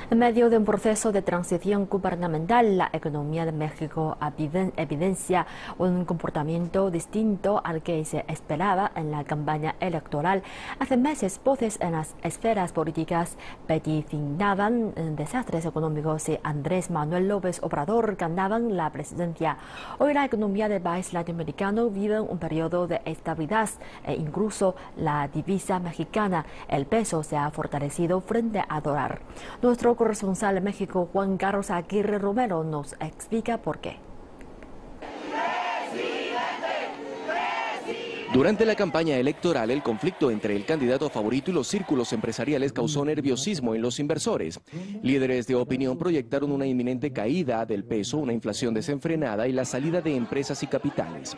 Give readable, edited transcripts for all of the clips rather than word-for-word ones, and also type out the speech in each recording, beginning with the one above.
En medio de un proceso de transición gubernamental, la economía de México evidencia un comportamiento distinto al que se esperaba en la campaña electoral. Hace meses, voces en las esferas políticas vaticinaban desastres económicos si Andrés Manuel López Obrador ganaban la presidencia. Hoy la economía del país latinoamericano vive un periodo de estabilidad e incluso la divisa mexicana, el peso, se ha fortalecido frente al dólar. Nuestro corresponsal en México, Juan Carlos Aguirre Romero, nos explica por qué. Durante la campaña electoral, el conflicto entre el candidato favorito y los círculos empresariales causó nerviosismo en los inversores. Líderes de opinión proyectaron una inminente caída del peso, una inflación desenfrenada y la salida de empresas y capitales.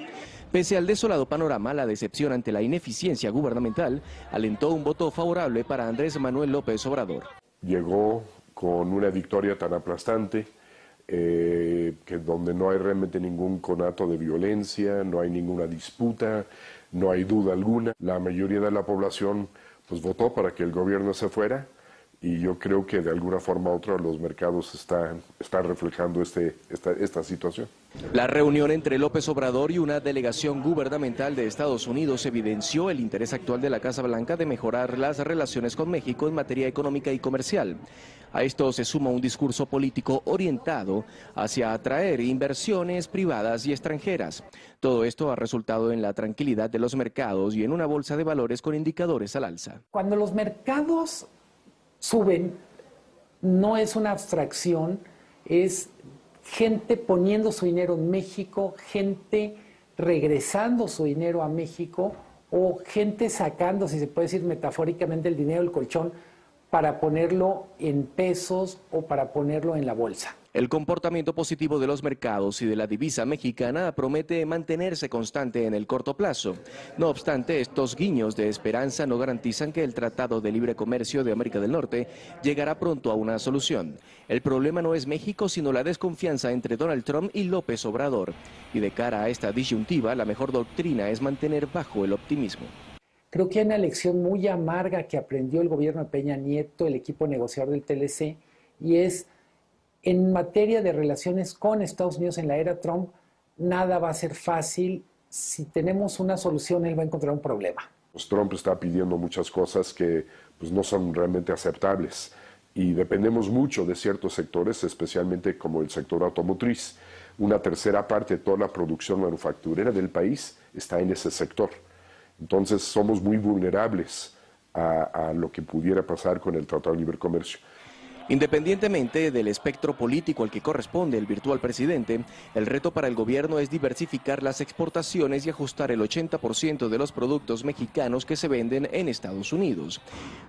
Pese al desolado panorama, la decepción ante la ineficiencia gubernamental alentó un voto favorable para Andrés Manuel López Obrador. Llegó con una victoria tan aplastante, que donde no hay realmente ningún conato de violencia, no hay ninguna disputa, no hay duda alguna. La mayoría de la población pues votó para que el gobierno se fuera y yo creo que de alguna forma u otra los mercados están reflejando esta situación. La reunión entre López Obrador y una delegación gubernamental de Estados Unidos evidenció el interés actual de la Casa Blanca de mejorar las relaciones con México en materia económica y comercial. A esto se suma un discurso político orientado hacia atraer inversiones privadas y extranjeras. Todo esto ha resultado en la tranquilidad de los mercados y en una bolsa de valores con indicadores al alza. Cuando los mercados suben, no es una abstracción, es gente poniendo su dinero en México, gente regresando su dinero a México o gente sacando, si se puede decir metafóricamente, el dinero del colchón para ponerlo en pesos o para ponerlo en la bolsa. El comportamiento positivo de los mercados y de la divisa mexicana promete mantenerse constante en el corto plazo. No obstante, estos guiños de esperanza no garantizan que el Tratado de Libre Comercio de América del Norte llegará pronto a una solución. El problema no es México, sino la desconfianza entre Donald Trump y López Obrador. Y de cara a esta disyuntiva, la mejor doctrina es mantener bajo el optimismo. Creo que hay una lección muy amarga que aprendió el gobierno de Peña Nieto, el equipo negociador del TLC, y es: en materia de relaciones con Estados Unidos en la era Trump, nada va a ser fácil. Si tenemos una solución, él va a encontrar un problema. Pues Trump está pidiendo muchas cosas que pues, no son realmente aceptables y dependemos mucho de ciertos sectores, especialmente como el sector automotriz. Una tercera parte de toda la producción manufacturera del país está en ese sector. Entonces somos muy vulnerables a lo que pudiera pasar con el Tratado de Libre Comercio. Independientemente del espectro político al que corresponde el virtual presidente, el reto para el gobierno es diversificar las exportaciones y ajustar el 80% de los productos mexicanos que se venden en Estados Unidos.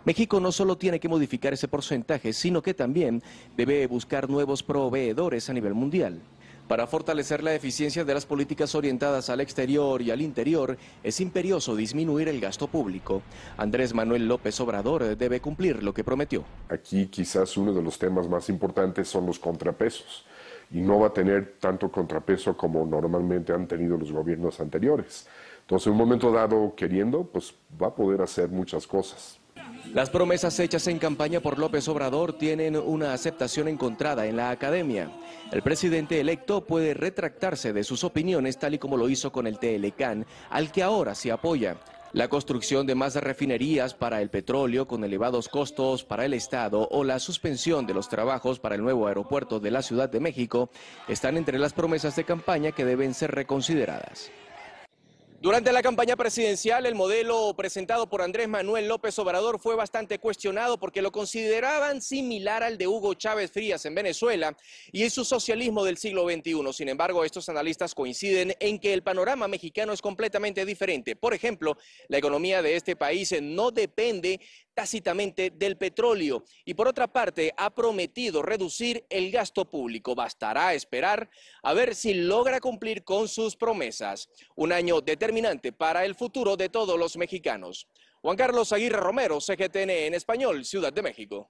México no solo tiene que modificar ese porcentaje, sino que también debe buscar nuevos proveedores a nivel mundial. Para fortalecer la eficiencia de las políticas orientadas al exterior y al interior, es imperioso disminuir el gasto público. Andrés Manuel López Obrador debe cumplir lo que prometió. Aquí quizás uno de los temas más importantes son los contrapesos, y no va a tener tanto contrapeso como normalmente han tenido los gobiernos anteriores. Entonces, en un momento dado, queriendo, pues va a poder hacer muchas cosas. Las promesas hechas en campaña por López Obrador tienen una aceptación encontrada en la academia. El presidente electo puede retractarse de sus opiniones tal y como lo hizo con el Telecán, al que ahora se apoya. La construcción de más refinerías para el petróleo con elevados costos para el Estado o la suspensión de los trabajos para el nuevo aeropuerto de la Ciudad de México están entre las promesas de campaña que deben ser reconsideradas. Durante la campaña presidencial, el modelo presentado por Andrés Manuel López Obrador fue bastante cuestionado porque lo consideraban similar al de Hugo Chávez Frías en Venezuela y en su socialismo del siglo XXI. Sin embargo, estos analistas coinciden en que el panorama mexicano es completamente diferente. Por ejemplo, la economía de este país no depende tácitamente del petróleo y por otra parte ha prometido reducir el gasto público. Bastará esperar a ver si logra cumplir con sus promesas. Un año determinante para el futuro de todos los mexicanos. Juan Carlos Aguirre Romero, CGTN en español, Ciudad de México.